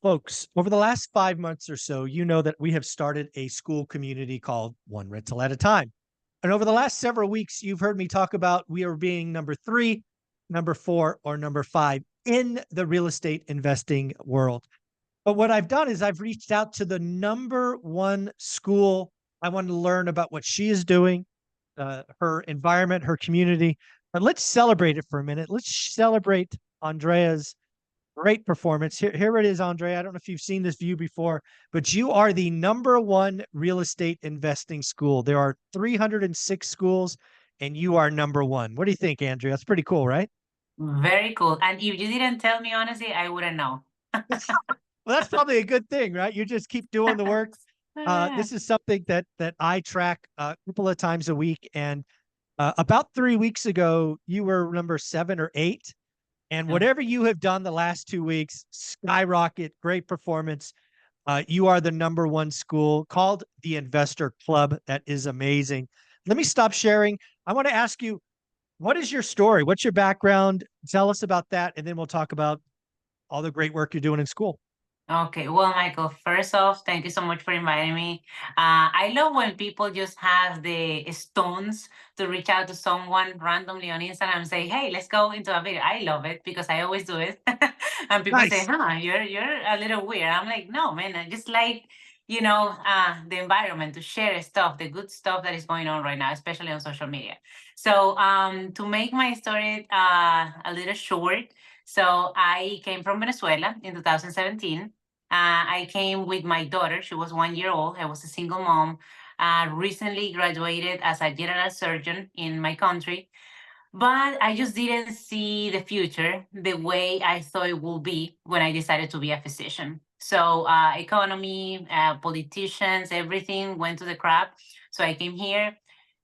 Folks, over the last 5 months or so, you know that we have started a school community called One Rental at a Time. And over the last several weeks, you've heard me talk about we are being number three, number four, or number five in the real estate investing world. But what I've done is I've reached out to the number one school. I want to learn about what she is doing, her environment, her community. But let's celebrate it for a minute. Let's celebrate Andrea's great performance. Here it is, Andre. I don't know if you've seen this view before, but you are the number one real estate investing school. There are 306 schools, and you are number one. What do you think, Andrea? That's pretty cool, right? Very cool. And if you didn't tell me honestly, I wouldn't know. Well, that's probably a good thing, right? You just keep doing the work. Yeah. This is something that I track a couple of times a week, and about 3 weeks ago, you were number seven or eight. And whatever you have done the last 2 weeks, skyrocket, great performance. You are the number one school called the Investor Club. That is amazing. Let me stop sharing. I want to ask you, what is your story? What's your background? Tell us about that, and then we'll talk about all the great work you're doing in school. Okay, well, Michael, first off, thank you so much for inviting me. I love when people just have the stones to reach out to someone randomly on Instagram and say, "Hey, let's go into a video." I love it because I always do it, and people say, Nice. "Huh, you're a little weird." I'm like, "No, man, I just like the environment to share stuff, the good stuff that is going on right now, especially on social media." So, to make my story a little short. So I came from Venezuela in 2017. I came with my daughter. She was 1 year old. I was a single mom. Recently graduated as a general surgeon in my country, but I just didn't see the future the way I thought it would be when I decided to be a physician. So economy, politicians, everything went to the crap. So I came here,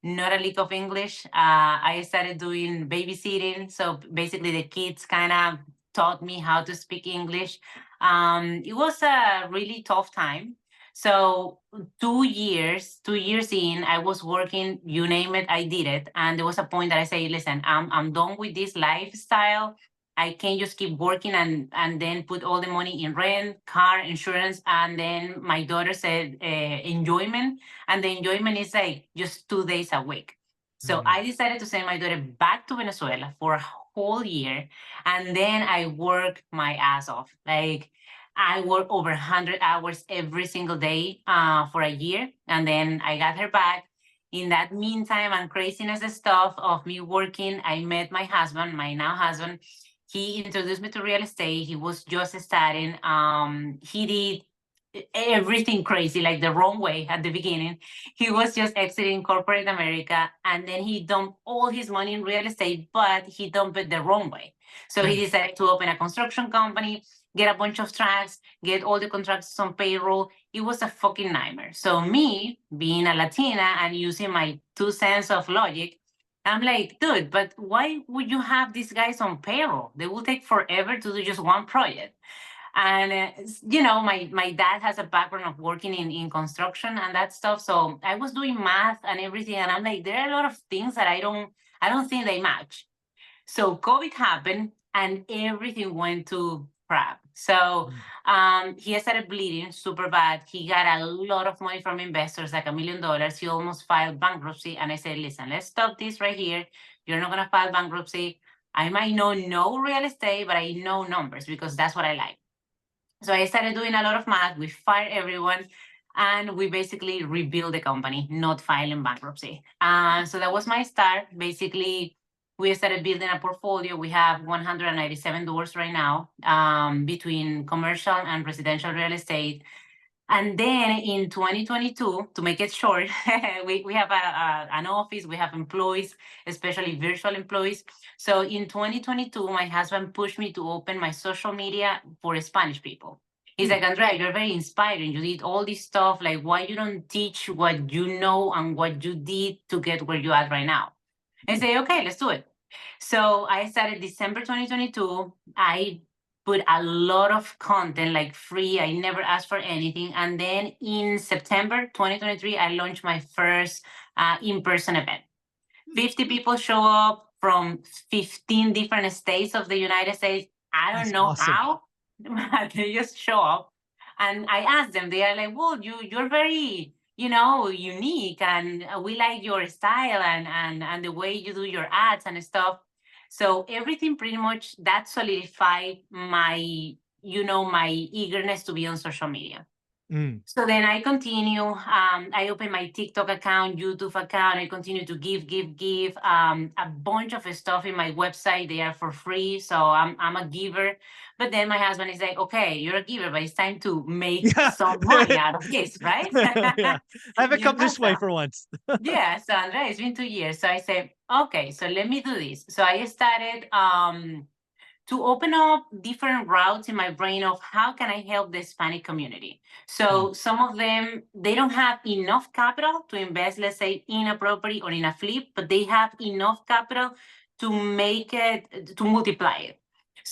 not a lick of English. I started doing babysitting. So basically, the kids kind of taught me how to speak English. It was a really tough time. So 2 years, 2 years in, I was working, you name it, I did it. And there was a point that I say, listen, I'm done with this lifestyle. I can't just keep working and then put all the money in rent, car, insurance. And then my daughter said, enjoyment. And the enjoyment is like just 2 days a week. So Mm. I decided to send my daughter back to Venezuela for a whole year. And then I worked my ass off. Like, I worked over 100 hours every single day for a year. And then I got her back. In that meantime and craziness and stuff of me working, I met my husband, my now husband. He introduced me to real estate. He was just starting. He did everything crazy, like the wrong way at the beginning. He was just exiting corporate America, and then he dumped all his money in real estate, but he dumped it the wrong way. So he Mm. decided to open a construction company, get a bunch of tracks, get all the contractors on payroll. It was a fucking nightmare. So me, being a Latina and using my 2 cents of logic, I'm like, dude, but why would you have these guys on payroll? They will take forever to do just one project. And my dad has a background of working in construction and that stuff. So I was doing math and everything, and I'm like, there are a lot of things that I don't think they match. So COVID happened and everything went to crap. So Mm. he started bleeding super bad. He got a lot of money from investors, like $1 million. He almost filed bankruptcy. And I said, listen, let's stop this right here. You're not going to file bankruptcy. I might know no real estate, but I know numbers because that's what I like. So I started doing a lot of math. We fired everyone and we basically rebuilt the company, not filing bankruptcy. So that was my start. Basically, we started building a portfolio. We have 197 doors right now between commercial and residential real estate. And then in 2022, to make it short, we have an office, we have employees, especially virtual employees. So in 2022, my husband pushed me to open my social media for Spanish people. He's Mm. like, Andrea, you're very inspiring. You did all this stuff. Like, why you don't teach what you know and what you did to get where you are right now? I Mm. say, okay, let's do it. So I started December 2022. I put a lot of content like free. I never asked for anything. And then in September 2023, I launched my first in-person event. 50 people show up from 15 different states of the United States. I don't That's know awesome. how, but they just show up. And I asked them, they are like, well, you're very, unique, and we like your style and the way you do your ads and stuff. So everything pretty much that solidified my eagerness to be on social media. Mm. So then I continue. I open my TikTok account, YouTube account. I continue to give a bunch of stuff in my website. They are for free, so I'm a giver. But then my husband is like, "Okay, you're a giver, but it's time to make Yeah. some money out of this, right?" Yeah. I haven't come this way So for once. yeah, so Andrea, it's been 2 years. So I said, "Okay, so let me do this." So I started to open up different routes in my brain of how can I help the Hispanic community. Mm. So some of them, they don't have enough capital to invest, let's say, in a property or in a flip, but they have enough capital to make it, to multiply it.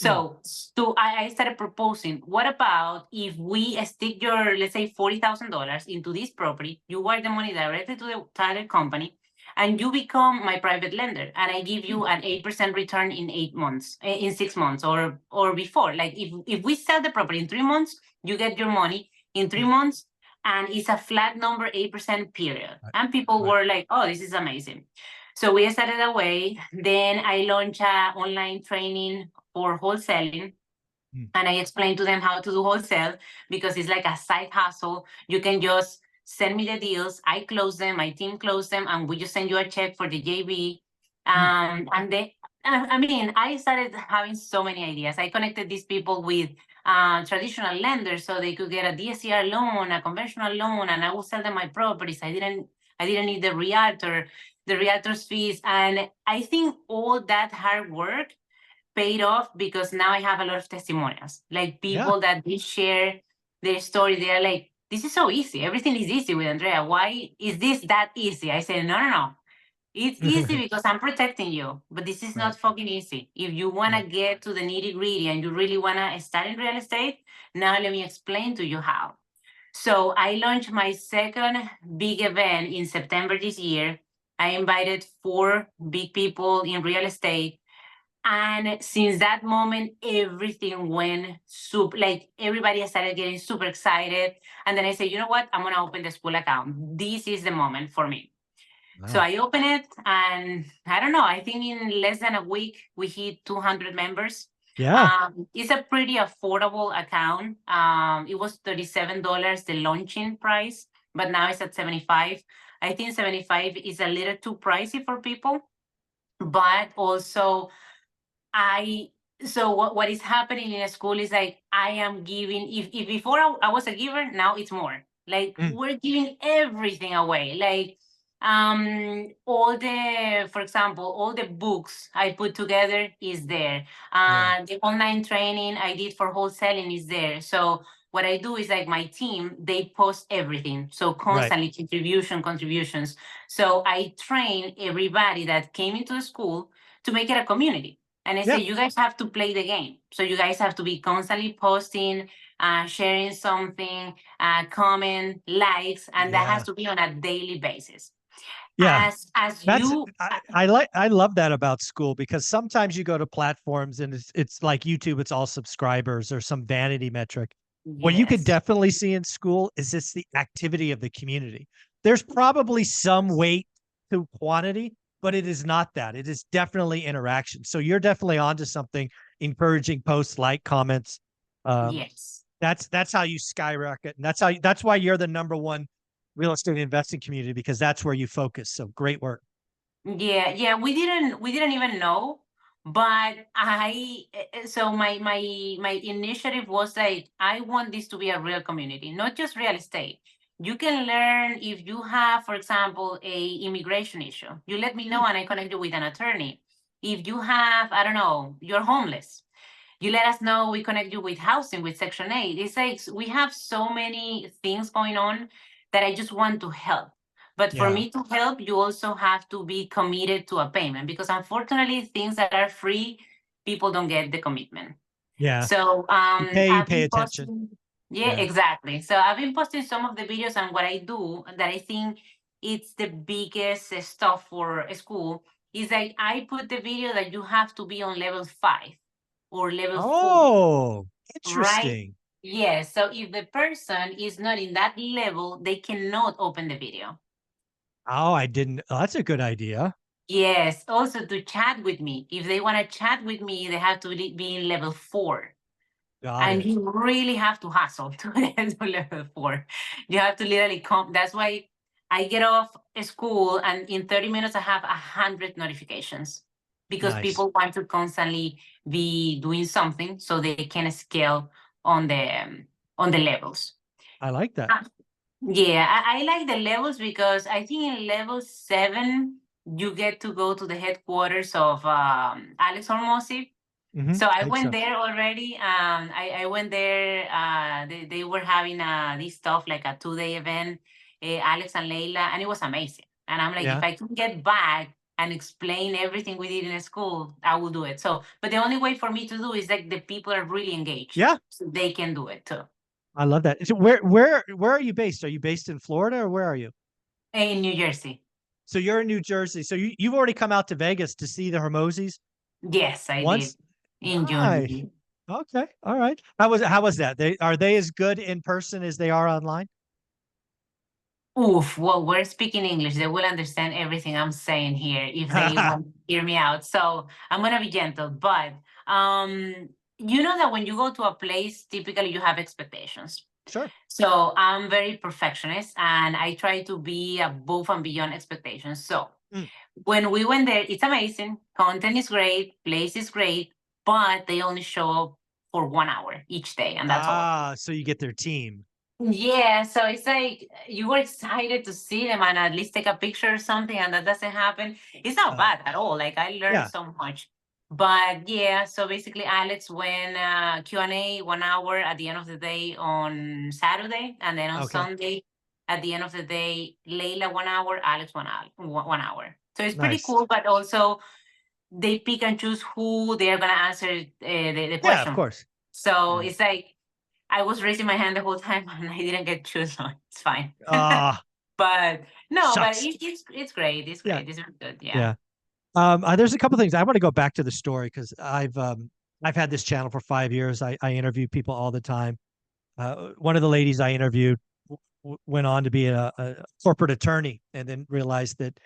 Mm. So I started proposing, what about if we stick your, let's say, $40,000 into this property, you wire the money directly to the title company, and you become my private lender, and I give you an 8% return in 8 months, in 6 months, or before. Like if we sell the property in 3 months, you get your money in three Mm. months, and it's a flat number, 8% period. Right. And people Right. were like, "Oh, this is amazing." So we started away. Then I launched a online training for wholesaling. Mm. And I explained to them how to do wholesale, because it's like a side hustle. You can just send me the deals, I close them, my team close them, and we just send you a check for the JV. Mm. And they, I mean, I started having so many ideas. I connected these people with traditional lenders so they could get a DSCR loan, a conventional loan, and I would sell them my properties. I didn't need the realtor's fees, and I think all that hard work paid off, because now I have a lot of testimonials, like Yeah. people that they share their story. They're like, "This is so easy. Everything is easy with Andrea. Why is this that easy?" I say, "No, no, no. It's easy because I'm protecting you, but this is Right. not fucking easy. If you want Yeah. to get to the nitty gritty and you really want to start in real estate, now let me explain to you how." So I launched my second big event in September this year. I invited 4 big people in real estate, and since that moment, everything went super, like everybody started getting super excited. And then I said, "You know what? I'm going to open the school account. This is the moment for me." So Wow. I opened it, and I don't know, I think in less than a week, we hit 200 members. Yeah. It's a pretty affordable account. It was $37, the launching price, but now it's at 75. I think 75 is a little too pricey for people, but also I so what is happening in a school is like I am giving, if before I was a giver, now it's more. Like Mm. we're giving everything away. Like all the, for example, all the books I put together is there. Yeah. The online training I did for wholesaling is there. So what I do is like my team, they post everything. So Right. constantly contributions. So I train everybody that came into the school to make it a community. And I say, Yeah. you guys have to play the game. So you guys have to be constantly posting, sharing something, comment, likes, and that has Yeah. to be on a daily basis. Yeah. As That's you, I love that about school because sometimes you go to platforms and it's like YouTube, it's all subscribers or some vanity metric. What you could yes, definitely see in school is it's the activity of the community. There's probably some weight to quantity, but it is not that. It is definitely interaction. So you're definitely onto something, encouraging posts, like comments. Um, yes. that's how you skyrocket. And that's why you're the number one real estate investing community because that's where you focus. So great work. Yeah, we didn't even know, but so my initiative was like, I want this to be a real community, not just real estate. You can learn if you have, for example, a immigration issue. You let me know Mm. and I connect you with an attorney. If you have, I don't know, you're homeless, you let us know, we connect you with housing, with Section 8. It's like we have so many things going on that I just want to help. But for Yeah. me to help, you also have to be committed to a payment, because unfortunately, things that are free, people don't get the commitment. Yeah. So You I've pay been attention. posting, yeah, Yeah. exactly. So I've been posting some of the videos, and what I do that I think it's the biggest stuff for a school is like I put the video that you have to be on level 5 or level 4, Oh, right? interesting. Yes. So if the person is not in that level, they cannot open the video. Oh, I didn't. Oh, that's a good idea. Yes. Also to chat with me. If they want to chat with me, they have to be in level 4. Got And it. you really have to hustle to get to level 4. You have to literally come. That's why I get off school and in 30 minutes I have 100 notifications because Nice. people want to constantly be doing something so they can scale on the levels. I like that. Uh, Yeah, I like the levels because I think in level 7 you get to go to the headquarters of Alex Hormozzi. So I I think went so. there already. I went there. They were having this stuff like a 2-day event, Alex and Leila, and it was amazing. And I'm like, if Yeah. I can get back and explain everything we did in school, I will do it. So, but the only way for me to do is like the people are really engaged, Yeah. so they can do it too. I love that. So where are you based? Are you based in Florida or where are you? In New Jersey, So you're in New Jersey. So you've already come out to Vegas to see the Hermosis yes, I did once? in Nice. June. Okay. All right. How was that? Are they as good in person as they are online? Oof, well, we're speaking English. They will understand everything I'm saying here if they want to hear me out. So I'm gonna be gentle, but you know that when you go to a place, typically you have expectations. Sure. So I'm very perfectionist and I try to be above and beyond expectations. So Mm. when we went there, it's amazing. Content is great, place is great, but they only show up for 1 hour each day, and that's all. So you get their team. Yeah, so it's like you were excited to see them and at least take a picture or something, and that doesn't happen. It's not Uh, bad at all. Like I learned yeah. so much. But yeah, so basically Alex went Q&A 1 hour at the end of the day on Saturday, and then on Okay. Sunday at the end of the day, Layla 1 hour, Alex 1 hour, 1 hour. So it's pretty Nice. cool, but also they pick and choose who they are gonna answer the Yeah, of question. course. So Yeah. it's like I was raising my hand the whole time and I didn't get chosen. It's fine. Ah, But no, but shucks. it's great. It's Yeah. great. It's really good. Yeah. Yeah. There's a couple things I want to go back to the story because I've had this channel for 5 years. I interview people all the time. One of the ladies I interviewed went on to be a corporate attorney and then realized that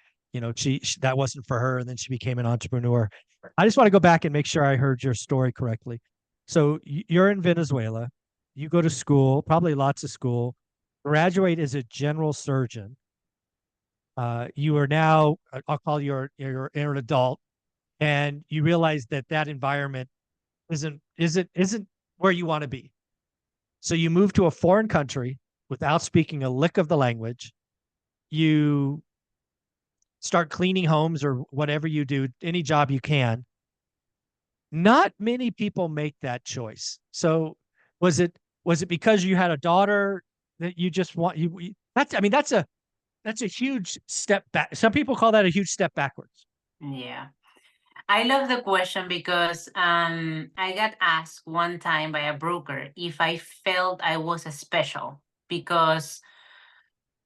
she that wasn't for her, and then she became an entrepreneur. I just want to go back and make sure I heard your story correctly. So you're in Venezuela. You go to school, probably lots of school. Graduate as a general surgeon. You are now, I'll call you're an adult, and you realize that that environment isn't where you want to be. So you move to a foreign country without speaking a lick of the language. You start cleaning homes or whatever you do, any job you can. Not many people make that choice. So was it because you had a daughter that you just want that's I mean that's a huge step back. Some people call that a huge step backwards. Yeah. I love the question because I got asked one time by a broker if I felt I was a special because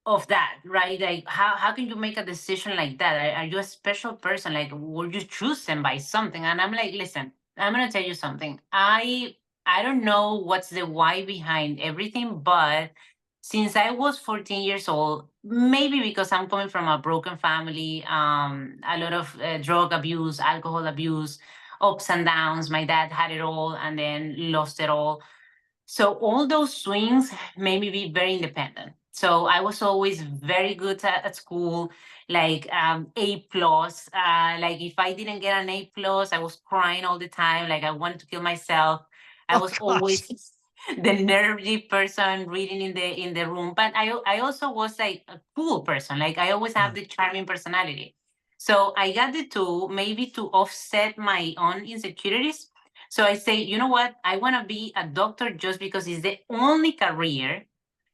of that, right? Like how can you make a decision like that? Are you a special person? Like were you chosen by something? And I'm like, listen, I'm gonna tell you something. I don't know what's the why behind everything, but since I was 14 years old, maybe because I'm coming from a broken family, a lot of drug abuse, alcohol abuse, ups and downs. My dad had it all and then lost it all, so all those swings made me be very independent. So I was always very good at school, like A plus. Like if I didn't get an A plus, I was crying all the time. Like I wanted to kill myself. I Oh was gosh. always the nerdy person reading in the room. But I also was like a cool person. Like I always have Uh, the charming personality. So I got the two maybe to offset my own insecurities. So I say, you know what? I want to be a doctor just because it's the only career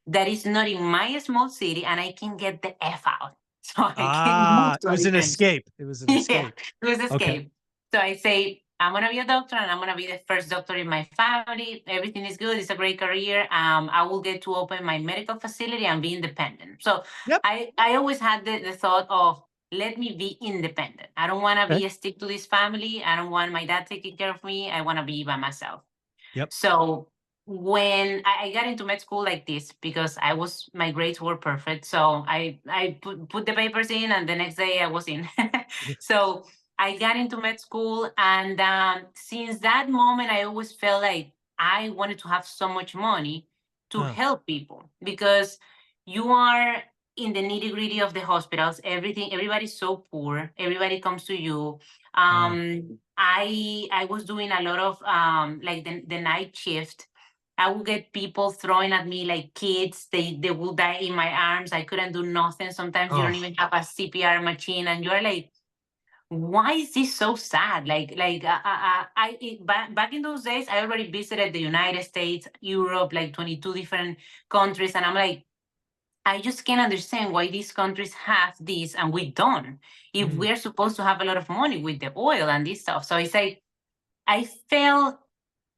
that is not in my small city and I can get the F out. So I can move it to a was an different. escape. It was an Yeah, escape. it was Okay. escape. So I say, I'm going to be a doctor and I'm going to be the first doctor in my family. Everything is good. It's a great career. I will get to open my medical facility and be independent. So Yep. I always had the thought of, let me be independent. I don't want to Okay. be a stick to this family. I don't want my dad taking care of me. I want to be by myself. Yep. So when I got into med school like this, because my grades were perfect. So I put the papers in, and the next day I was in. So I got into med school, and since that moment, I always felt like I wanted to have so much money to Huh. help people, because you are in the nitty gritty of the hospitals. Everybody's so poor. Everybody comes to you. Right. I was doing a lot of like the night shift. I would get people throwing at me like kids. They will die in my arms. I couldn't do nothing. Sometimes you don't Oh. even have a CPR machine, and you're like, why is this so sad? Back in those days, I already visited the United States, Europe, like 22 different countries, and I'm like, I just can't understand why these countries have this and we don't. If Mm. we're supposed to have a lot of money with the oil and this stuff, so it's like I felt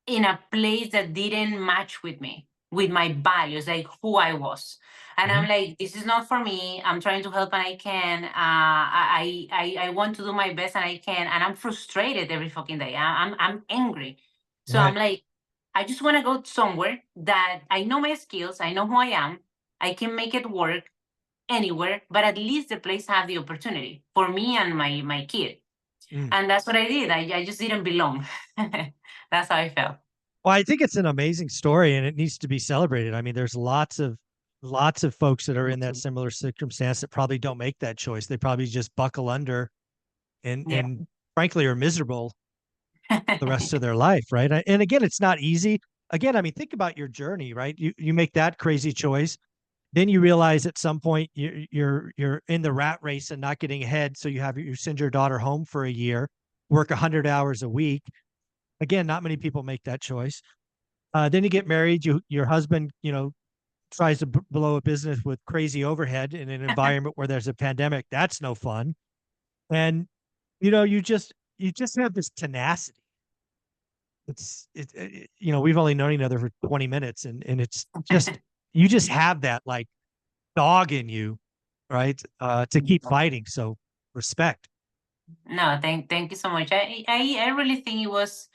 in a place that didn't match with me, with my values, like who I was. And Mhm. I'm like, this is not for me. I'm trying to help and I can. I want to do my best and I can. And I'm frustrated every fucking day. I'm angry. So I'm Right. like, I just want to go somewhere that I know my skills. I know who I am. I can make it work anywhere, but at least the place have the opportunity for me and my kid. Mm. And that's what I did. I just didn't belong. That's how I felt. Well, I think it's an amazing story and it needs to be celebrated. I mean, there's lots of folks that are in that similar circumstance that probably don't make that choice. They probably just buckle under Yeah. and frankly are miserable the rest of their life, right? And again, it's not easy. Again, I mean, think about your journey, right? You make that crazy choice, then you realize at some point you're in the rat race and not getting ahead. So you send your daughter home for a year, work 100 hours a week. Again, not many people make that choice. Then you get married. Your husband, tries to blow a business with crazy overhead in an environment where there's a pandemic. That's no fun. And you just have this tenacity. We've only known each other for 20 minutes, and it's just you just have that like dog in you, right? To keep fighting. So respect. No, thank you so much. I really think it was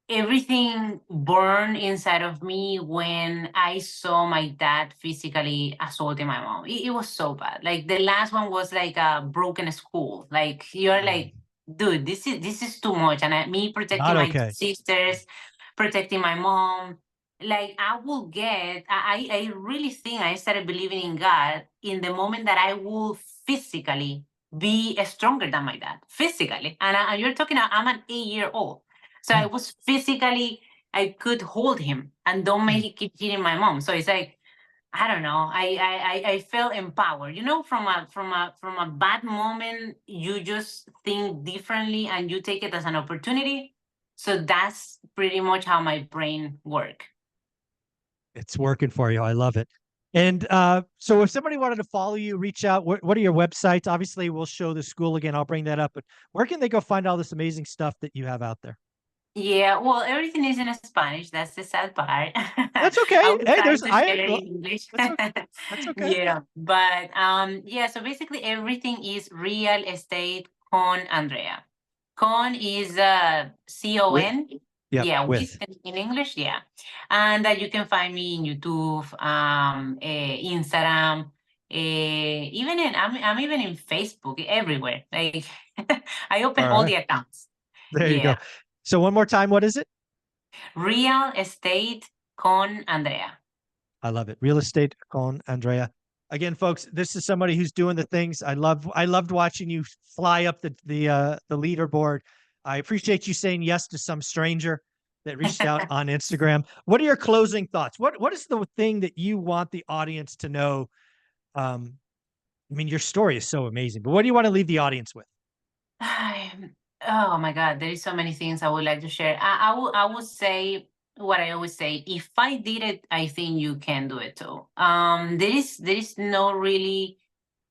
everything burned inside of me when I saw my dad physically assaulting my mom. It was so bad. Like the last one was like a broken school. Like you're Mm. like, dude, this is too much. And me protecting Not my okay. sisters, protecting my mom. Like I will get. I really think I started believing in God in the moment that I will physically be stronger than my dad physically. And you're talking. I'm an 8 year old, so I Mm, was physically, I could hold him and don't mm. make it keep hitting my mom. So it's like, I don't know. I felt empowered. From a bad moment, you just think differently and you take it as an opportunity. So that's pretty much how my brain work. It's working for you. I love it. And so if somebody wanted to follow you, reach out, what are your websites? Obviously, we'll show the school again. I'll bring that up. But where can they go find all this amazing stuff that you have out there? Yeah, well, everything is in Spanish. That's the sad part. That's I okay. will Hey, try there's to I share it well, in English. that's okay. That's okay. Yeah, but yeah, so basically everything is real estate con Andrea. Con is With CON. yep, Yeah, with with. in English, yeah. And you can find me in YouTube, Instagram, I'm even in Facebook, everywhere. Like I open All all right. the accounts. There you go. Yeah. So one more time, what is it? Real estate con Andrea. I love it. Real estate con Andrea. Again, folks, this is somebody who's doing the things. I loved watching you fly up the leaderboard. I appreciate you saying yes to some stranger that reached out on Instagram. What are your closing thoughts? What is the thing that you want the audience to know? Um, I mean, your story is so amazing, but what do you want to leave the audience with? Oh my God, there is so many things I would like to share. I would say what I always say. If I did it, I think you can do it too. There is no really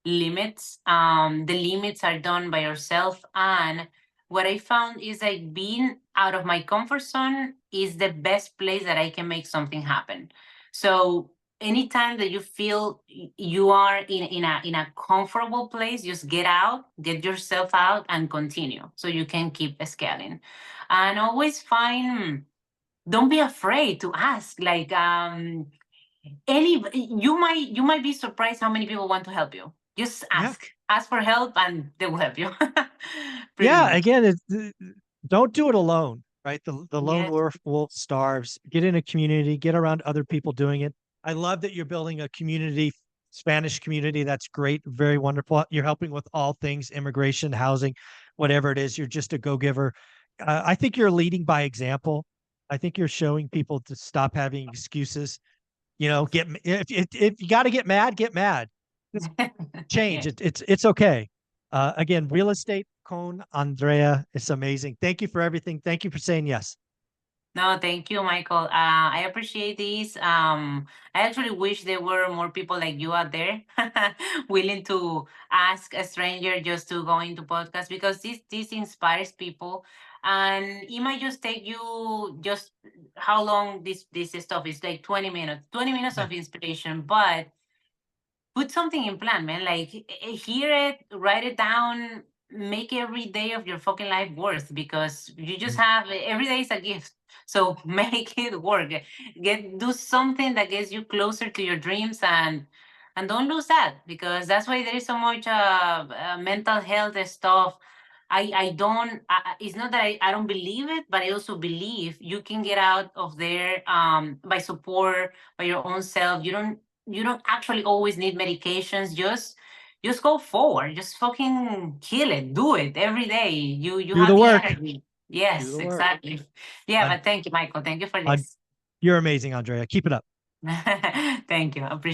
limits. The limits are done by yourself. And what I found is like being out of my comfort zone is the best place that I can make something happen. So anytime that you feel you are in a comfortable place, just get out, get yourself out and continue so you can keep scaling. And always find don't be afraid to ask. Like any you might be surprised how many people want to help you. Just Yeah. ask for help and they will help you. Pretty Yeah. much. Again, don't do it alone, right? The lone Yes. wolf starves. Get in a community, get around other people doing it. I love that you're building a community, Spanish community. That's great. Very wonderful. You're helping with all things immigration, housing, whatever it is. You're just a go-giver. I think you're leading by example. I think you're showing people to stop having excuses. If you got to get mad, get mad. Just change. Yeah. It's okay. Again, real estate con Andrea. It's amazing. Thank you for everything. Thank you for saying yes. No, thank you, Michael. I appreciate this. I actually wish there were more people like you out there willing to ask a stranger just to go into podcast, because this inspires people, and it might just take you just how long this stuff is, like 20 minutes, 20 minutes Yeah. of inspiration, but put something in plan, man. Like hear it, write it down, make every day of your fucking life worth, because you just Mm. have every day is a gift. So make it work. Do something that gets you closer to your dreams, and don't lose that, because that's why there is so much mental health stuff. I don't it's not that I don't believe it, but I also believe you can get out of there by support, by your own self. You don't actually always need medications. Just go forward. Just fucking kill it. Do it every day. You Do have the the work. energy. Do Yes, the work. exactly. Yeah, I'm, but thank you, Michael. Thank you for I'm, this. you're amazing, Andrea. Keep it up. Thank you. I appreciate